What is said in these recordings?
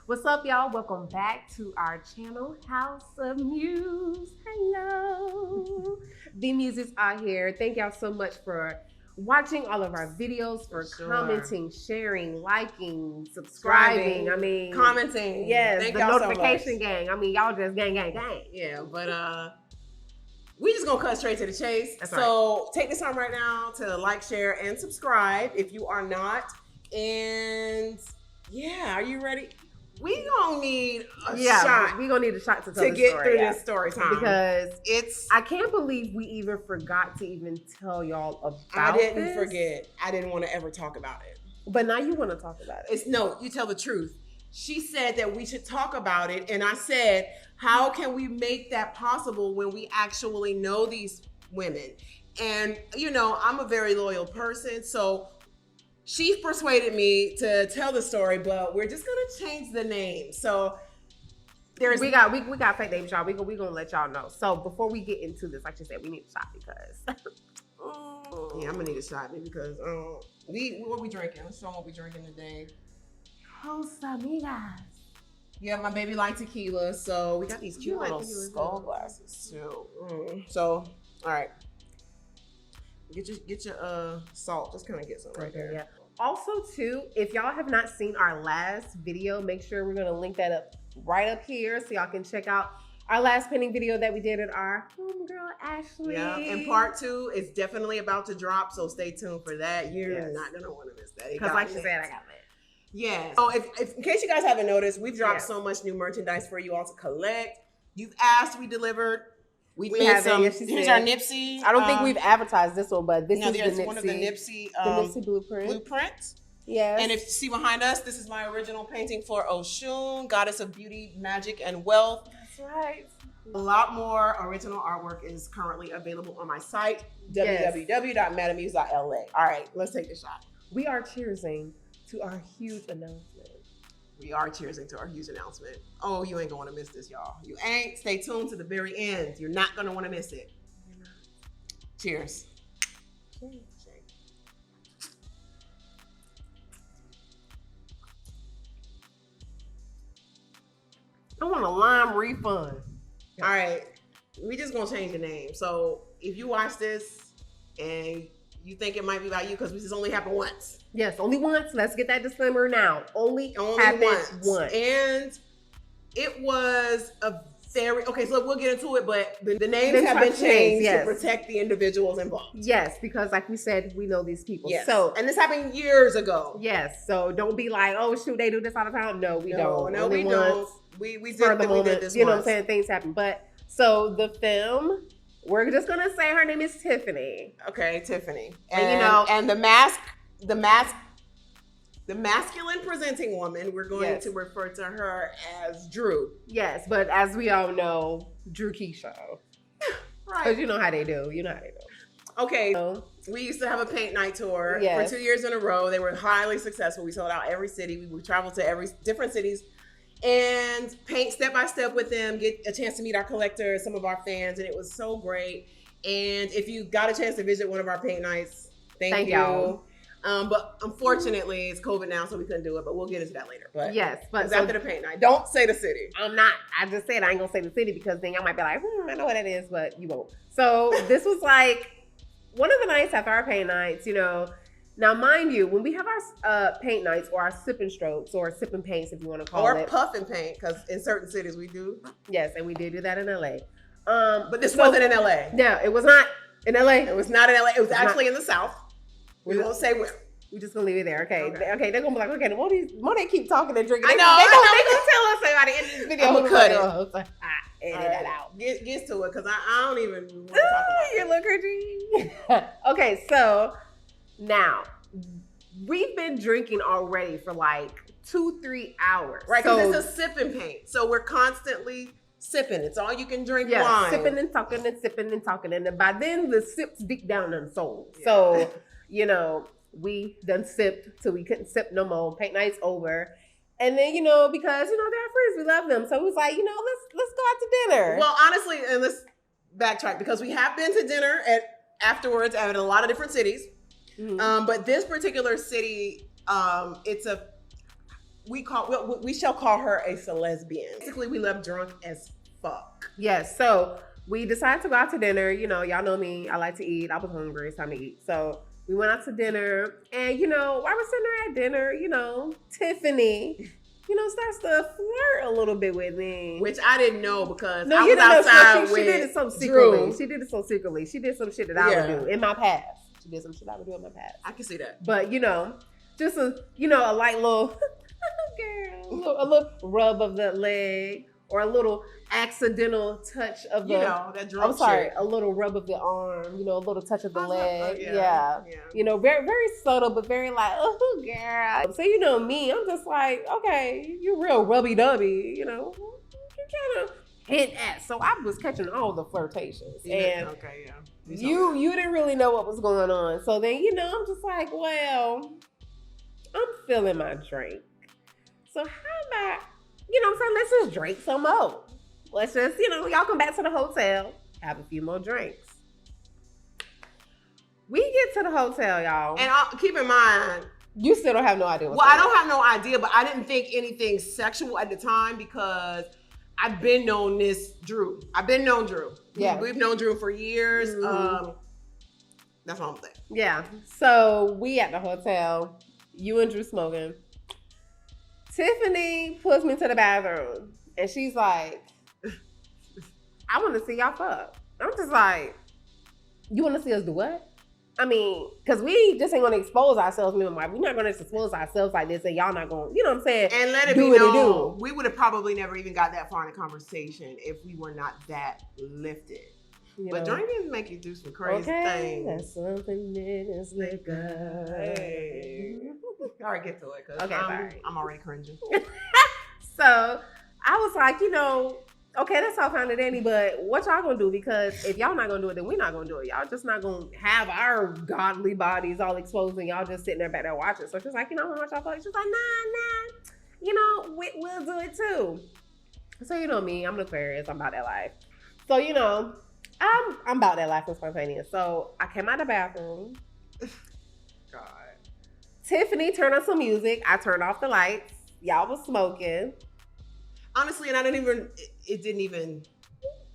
What's up, y'all? Welcome back to our channel, House of Muse. Hello. The Muses are here. Thank y'all so much for watching all of our videos, for commenting, sharing, liking, subscribing. Commenting. Yes, Thank the y'all notification so much. gang. Y'all just gang. Yeah, but we just gonna cut straight to the chase. That's so take this time right now to like, share, and subscribe if you are not. And yeah, are you ready? We gonna need a shot. We gonna need a shot to tell to the get story, through this story time because it's. I can't believe we even forgot to even tell y'all about. I didn't this. forget. I didn't want to ever talk about it. But now you want to talk about it. No, you tell the truth. She said that we should talk about it, and I said, how can we make that possible when we actually know these women? And I'm a very loyal person, so she persuaded me to tell the story, but we're just gonna change the name. So we got fake names, y'all. We gonna let y'all know. So before we get into this, like you said, we need a shot because yeah, I'm gonna need a shot because what we drinking? Let's show them what we drinking today. Dos amigas. Yeah, my baby likes tequila, so we got these cute little skull glasses too. So, all right, get your salt. Just kind of get some right there. Yeah. Also, too, if y'all have not seen our last video, make sure we're gonna link that up right up here so y'all can check out our last painting video that we did at our homegirl Ashley. Yeah, and part 2 is definitely about to drop, so stay tuned for that. You're not gonna want to miss that because, like she said, I got it. Yeah. So if in case you guys haven't noticed, we've dropped so much new merchandise for you all to collect. You've asked, we delivered. We made some. Here's our Nipsey. I don't think we've advertised this one, but this is the Nipsey. One of the Nipsey. The Nipsey blueprint. Blueprints. Yes. And if you see behind us, this is my original painting for Oshun, goddess of beauty, magic, and wealth. That's right. A lot more original artwork is currently available on my site, www.madamuse.la. All right, let's take the shot. We are cheersing to our huge announcement. We are cheersing to our huge announcement. Oh, you ain't gonna want to miss this, y'all. You ain't. Stay tuned to the very end. You're not gonna want to miss it. Cheers. Cheers. I want a lime refund. All right, we just gonna change the name. So if you watch this and you think it might be about you, because this only happened once. Yes, only once. Let's get that disclaimer now. Only happened once. And it was a very, okay, so we'll get into it, but the names have been changed to protect the individuals involved. Yes, because like we said, we know these people. Yes. So, and this happened years ago. Yes, so don't be like, oh shoot, they do this all the time. No, we don't. No, we don't. We did this you know what I'm saying? Things happen. But so the film, we're just gonna say her name is Tiffany. Okay, Tiffany. And the masculine presenting woman, we're going to refer to her as Drew. Yes, but as we all know, Drew Keisha. Right. Because you know how they do. Okay, we used to have a paint night tour for 2 years in a row. They were highly successful. We sold out every city. We would travel to different cities and paint step by step with them, get a chance to meet our collectors, some of our fans, and it was so great. And if you got a chance to visit one of our paint nights, thank you. But unfortunately, it's COVID now, so we couldn't do it. But we'll get into that later. But but after the paint night, don't say the city. I'm not. I just said I ain't gonna say the city because then y'all might be like, I know what that is, but you won't. So this was like one of the nights after our paint nights, Now, mind you, when we have our paint nights or our sipping strokes or sipping paints, if you want to call it, or puffing paint, because in certain cities we do. Yes, and we did do that in LA. But this wasn't in LA. No, it was not in LA. It was not in LA. It was actually in the South. We won't say where. We're just gonna leave it there. Okay. They're gonna be like, okay, the more they keep talking and drinking, I know. They gonna tell us by the end of this video. I'm gonna cut it. Edit that out. Get to it, because I don't even want to talk about it. You look crazy. Okay, so now we've been drinking already for like 2-3 hours. Right, because it's a sipping paint. So we're constantly sipping. It's all you can drink wine. Sipping and talking and sipping and talking. And by then the sips deep down in the soul. Yeah. So, we done sipped till we couldn't sip no more. Paint night's over. And then, because, they're our friends, we love them. So it was like, let's go out to dinner. Well, honestly, and let's backtrack, because we have been to dinner afterwards at a lot of different cities. Mm-hmm. But this particular city, it's a we shall call her a celesbian. Basically, we left drunk as fuck. Yes. So we decided to go out to dinner. You know, y'all know me. I like to eat. I was hungry. It's time to eat. So we went out to dinner, and while we're sitting there at dinner, Tiffany, starts to flirt a little bit with me. Which I didn't know because I was outside with she did it so secretly. Drew. She did it so secretly. She did some shit that I would do in my past. She did some shit I would do in my past. I can see that. But, just a light little, girl, a little rub of the leg or a little accidental touch of the, that drunk shit. a little rub of the arm, a little touch of the leg. Yeah. Very, very subtle, but very like, oh, girl. So, me, I'm just like, okay, you're real rubby-dubby, you kind of hint at. So I was catching all the flirtations. And you didn't really know what was going on. So then, I'm just like, well, I'm feeling my drink. So how about, let's just drink some more. Let's just, y'all come back to the hotel, have a few more drinks. We get to the hotel, y'all. And keep in mind, you still don't have no idea. I don't have no idea, but I didn't think anything sexual at the time because I've been known Drew. Yeah. We've known Drew for years. Mm-hmm. That's all I'm saying. Yeah. So we at the hotel, you and Drew smoking. Tiffany pulls me to the bathroom and she's like, I want to see y'all fuck. I'm just like, you want to see us do what? I mean, because we just ain't going to expose ourselves. Me and my wife, we're not going to expose ourselves like this and y'all not going, you know what I'm saying? And let it be known, we would have probably never even got that far in a conversation if we were not that lifted. But drinking make you do some crazy things. That's something that is liquor. Hey. All right, get to it. Cause I'm already cringing. So I was like, okay, that's all fine and dandy, but what y'all gonna do? Because if y'all not gonna do it, then we're not gonna do it. Y'all just not gonna have our godly bodies all exposed and y'all just sitting there back there watching. So she's like, I want y'all fuck. She's like, nah. We'll do it too. So me, I'm an Aquarius. I'm about that life. So I'm about that life and spontaneous. So I came out of the bathroom. God. Tiffany turned on some music. I turned off the lights. Y'all was smoking. Honestly, and it didn't even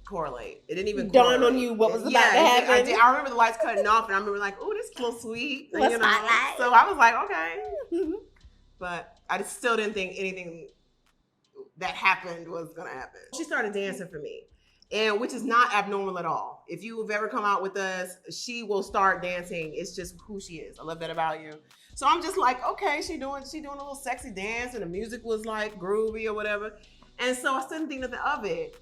correlate. It didn't even dawn on you what was about to happen. I remember the lights cutting off and I remember like, oh, this is a little sweet. So I was like, okay. But I still didn't think anything that happened was going to happen. She started dancing for me. And which is not abnormal at all. If you have ever come out with us, she will start dancing. It's just who she is. I love that about you. So I'm just like, okay, she doing a little sexy dance and the music was like groovy or whatever. And so I didn't think nothing of it.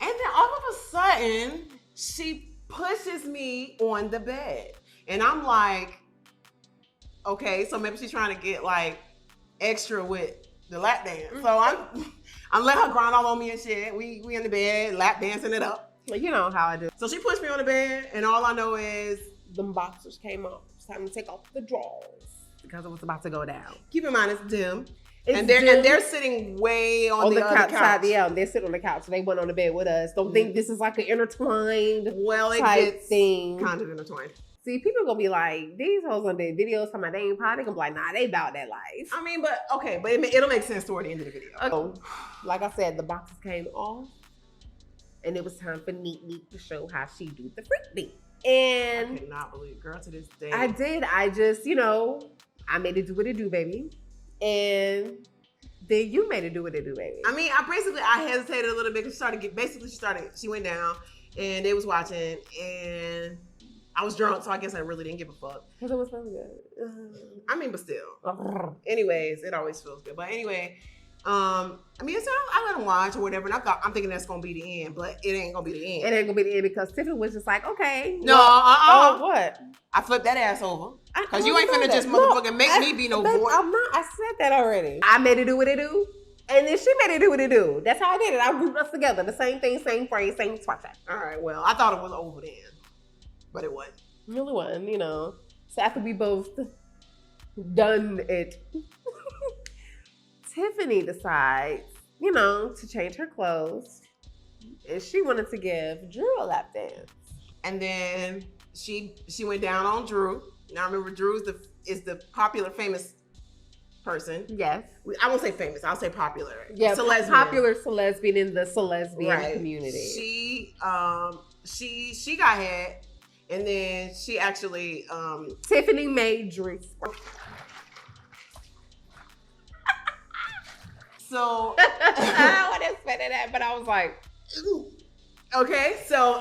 And then all of a sudden, she pushes me on the bed. And I'm like, okay, so maybe she's trying to get like extra with the lap dance. So I'm letting her grind all on me and shit. We in the bed, lap dancing it up. Well, you know how I do. So she pushed me on the bed, and all I know is them boxers came off. It's time to take off the drawers because it was about to go down. Keep in mind, it's dim. And they're sitting way on the other couch. Yeah, they're sitting on the couch. So they went on the bed with us. Don't think this is like an intertwined thing. Kind of intertwined. See, people gonna be like, these hoes on their videos talking about they ain't potty. They gonna be like, nah, they about that life. I mean, but it'll make sense toward the end of the video. Okay. Like I said, the boxes came off, and it was time for Neat to show how she do the freak thing. And I cannot believe, girl, to this day. I did. I just, I made it do what it do, baby. And then you made it do what it do, baby. I mean, I hesitated a little bit because she went down, and they was watching, and I was drunk, so I guess I really didn't give a fuck. Because it was really good. I mean, but still. Anyways, it always feels good. But anyway, I let him watch or whatever, and I'm thinking that's gonna be the end, but it ain't gonna be the end. It ain't gonna be the end because Tiffany was just like, okay. No, Oh, what? I flipped that ass over. Because you ain't finna just motherfucking make me be no boy. I'm not. I said that already. I made it do what it do. And then she made it do what it do. That's how I did it. I grouped us together. The same thing, same phrase, same swatch. All right, well, I thought it was over then. But it wasn't. It really wasn't, So after we both done it, Tiffany decides, to change her clothes. And she wanted to give Drew a lap dance. And then she went down on Drew. Now remember, Drew is the popular, famous person. Yes. I won't say famous. I'll say popular. Yeah, Celesbian. popular celesbian in the celesbian community. She got head, and then she actually Tiffany made Drew. So I wasn't spending that, but I was like, okay. So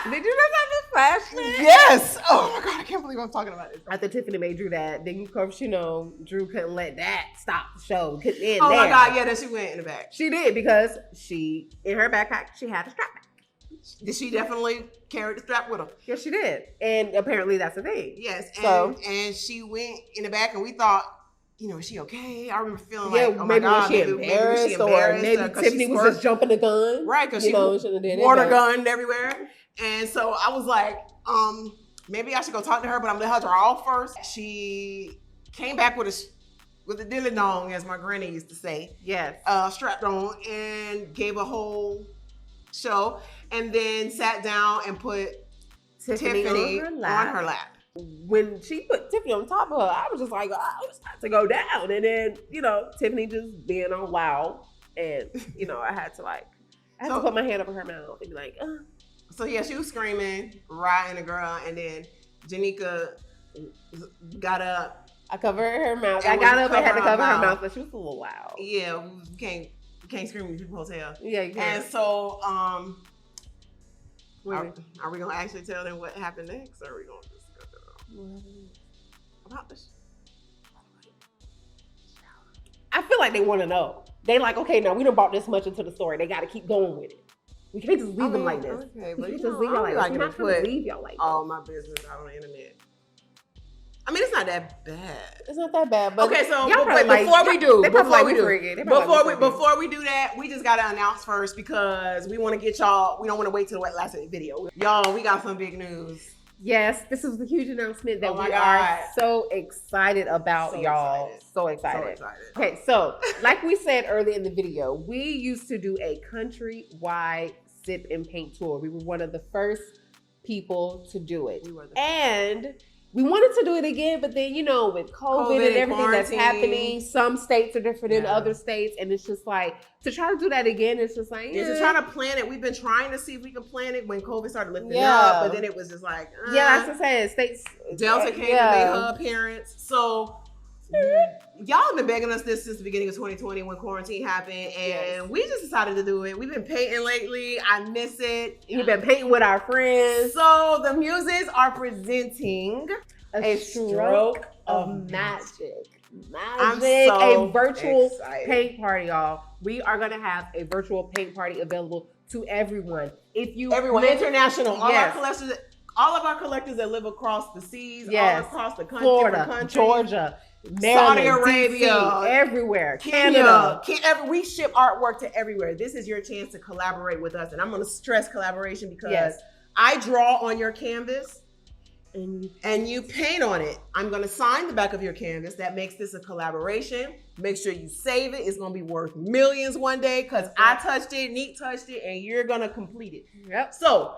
did you just have this flashback? Yes. Oh my god, I can't believe I'm talking about this. After Tiffany made Drew that, then of course you know Drew couldn't let that stop the show. Couldn't end Oh there. my god, yeah, then she went in the back. She did because she in her backpack she had a strap back. She definitely carried the strap with her. Yes, she did, and apparently that's the thing. Yes, and she went in the back, and we thought, you know, is she okay? I remember feeling yeah, like, oh maybe my god, maybe was she embarrassed, or maybe Tiffany was just jumping the gun, right? Because she water gunned everywhere, and so I was like, maybe I should go talk to her, but I'm gonna let her draw off first. She came back with a dilly dong, as my granny used to say. Yes, strapped on, and gave a whole show, and then sat down and put Tiffany on her lap. When she put Tiffany on top of her, I was just like, oh, it's about to go down. And then, you know, Tiffany just being on loud. And, you know, I had to put my hand over her mouth and be like, So, yeah, she was screaming, riding the girl. And then Janika got up. I covered her mouth. I got up and had to cover her mouth, but she was a little loud. Yeah, we can't scream in people's hotel. Yeah, you can. And so, are we going to actually tell them what happened next? Or are we going to just go about this? I feel like they want to know. They like, okay, now we done brought this much into the story. They got to keep going with it. We can't just leave them like this. Okay, but you just leave y'all like this. We're not going to leave y'all like this. All my business out on the internet. I mean, it's not that bad. It's not that bad. But okay, so before we do that, we just gotta announce first because we want to get y'all. We don't want to wait till the last video. Y'all, we got some big news. Yes, this is the huge announcement that we are so excited about, y'all. So excited. Okay, so like we said earlier in the video, we used to do a countrywide sip and paint tour. We were one of the first people to do it. And we wanted to do it again, but then, you know, with COVID and everything that's happening, some states are different than other states. And it's just like, to try to do that again, it's just like, to try to plan it. We've been trying to see if we can plan it when COVID started lifting up, but then it was just like, yeah, that's what I'm saying. States. Delta came and made her appearance. So, y'all have been begging us this since the beginning of 2020 when quarantine happened, and we just decided to do it. We've been painting lately. I miss it. We've been painting with our friends. So the Muses are presenting a stroke of magic. A virtual paint party, y'all. We are gonna have a virtual paint party available to everyone. Everyone international, all of our collectors that live across the seas, all across the country, Florida, Georgia, Maryland, Saudi Arabia, DC, everywhere, Canada. We ship artwork to everywhere. This is your chance to collaborate with us, and I'm going to stress collaboration because I draw on your canvas, and you paint on it. I'm going to sign the back of your canvas. That makes this a collaboration. Make sure you save it. It's going to be worth millions one day because I touched it, Neat touched it, and you're going to complete it. Yep. So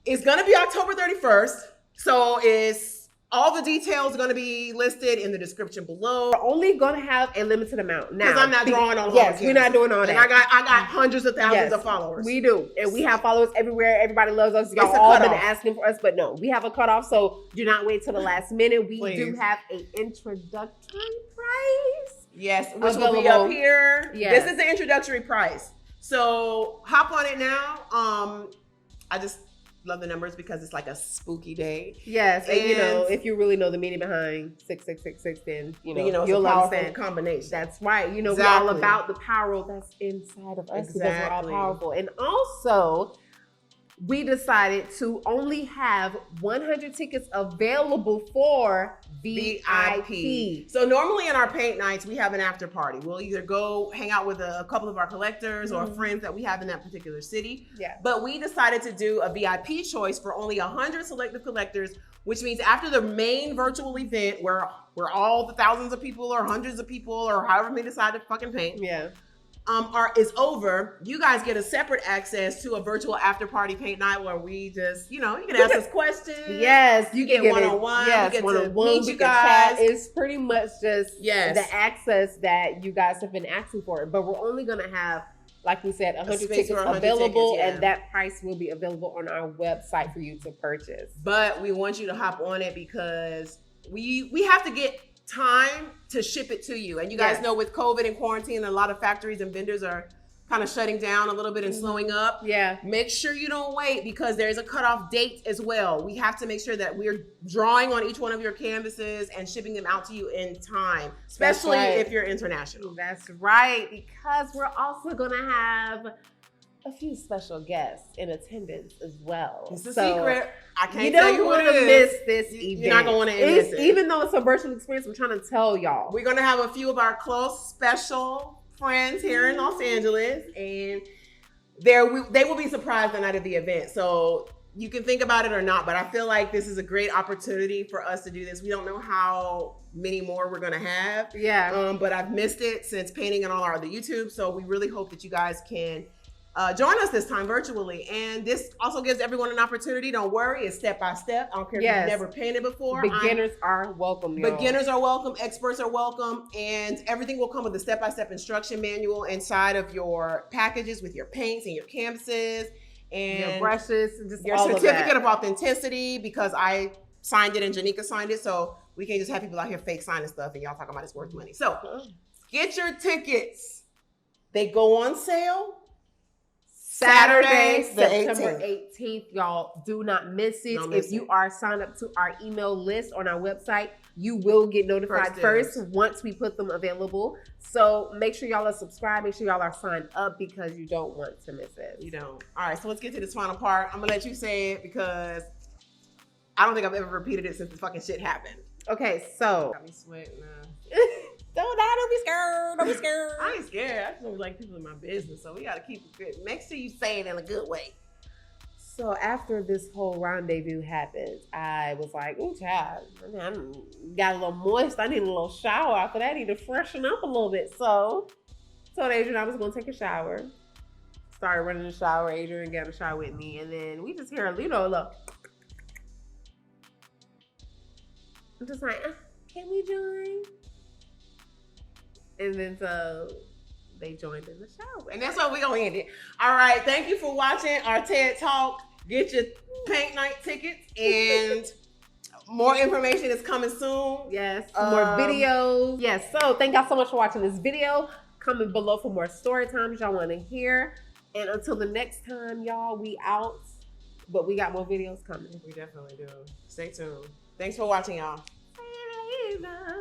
it's going to be October 31st. So all the details are going to be listed in the description below. We're only going to have a limited amount now. Because I'm not drawing on we're not doing all that. And I got hundreds of thousands of followers. We do. And we have followers everywhere. Everybody loves us. Y'all all been asking for us. But no, we have a cutoff. So do not wait till the last minute. We do have an introductory price. Yes, which will be up here. Yes. This is the introductory price. So hop on it now. I just love the numbers because it's like a spooky day. Yes, and you know, if you really know the meaning behind 6666, then you'll it's a powerful understand. Combination. That's right. You know, we're all about the power that's inside of us because we're all powerful. And also, we decided to only have 100 tickets available for VIP. So normally in our paint nights, we have an after party. We'll either go hang out with a couple of our collectors or friends that we have in that particular city. Yeah. But we decided to do a VIP choice for only 100 selective collectors, which means after the main virtual event where all the thousands of people or hundreds of people or however many decide to fucking paint. Yeah. is over, you guys get a separate access to a virtual after party paint night where we just, you can ask us questions. Yes, you get one-on-one. Yes, we get one-on-one. to meet you guys. It's pretty much just the access that you guys have been asking for. But we're only gonna have, like we said, 100 tickets available, and that price will be available on our website for you to purchase. But we want you to hop on it because we have to get time to ship it to you. And you guys know with COVID and quarantine, a lot of factories and vendors are kind of shutting down a little bit and slowing up. Yeah. Make sure you don't wait because there's a cutoff date as well. We have to make sure that we're drawing on each one of your canvases and shipping them out to you in time, especially if you're international. That's right, because we're also going to have a few special guests in attendance as well. It's a secret. I can't tell you who it is. You don't want to miss this event. You're not going to want to miss it. Even though it's a virtual experience, I'm trying to tell y'all. We're going to have a few of our close, special friends here in Los Angeles, and they will be surprised the night of the event. So you can think about it or not, but I feel like this is a great opportunity for us to do this. We don't know how many more we're going to have. Yeah. But I've missed it since painting and all our other YouTube. So we really hope that you guys can join us this time virtually. And this also gives everyone an opportunity. Don't worry, it's step by step. I don't care if you've never painted before. Beginners are welcome, y'all. Beginners are welcome, experts are welcome, and everything will come with a step-by-step instruction manual inside of your packages with your paints and your canvases and your brushes, just your certificate of authenticity, because I signed it and Janika signed it, so we can't just have people out here fake signing stuff and y'all talking about it's worth money. So get your tickets. They go on sale Saturday, September 18th. Y'all do not miss it. If you are signed up to our email list on our website, you will get notified first once we put them available. So make sure y'all are subscribed. Make sure y'all are signed up because you don't want to miss it. You don't. All right, so let's get to this final part. I'm going to let you say it because I don't think I've ever repeated it since the fucking shit happened. Okay, so. Got me sweating now. Don't be scared. Don't be scared. I ain't scared. I just don't like people in my business, so we got to keep it good. Make sure you say it in a good way. So after this whole rendezvous happened, I was like, "Ooh, child, I got a little moist. I need a little shower. After that, I need to freshen up a little bit." So told Adrian I was going to take a shower. Started running the shower. Adrian got in the shower with me, and then we just hear, look. I'm just like, can we join? And then so they joined in the shower. And that's what we're going to end it. All right. Thank you for watching our TED Talk. Get your paint night tickets, and more information is coming soon. Yes. More videos. Yes. So thank y'all so much for watching this video. Comment below for more story times y'all want to hear. And until the next time, y'all, we out. But we got more videos coming. We definitely do. Stay tuned. Thanks for watching, y'all. See you later.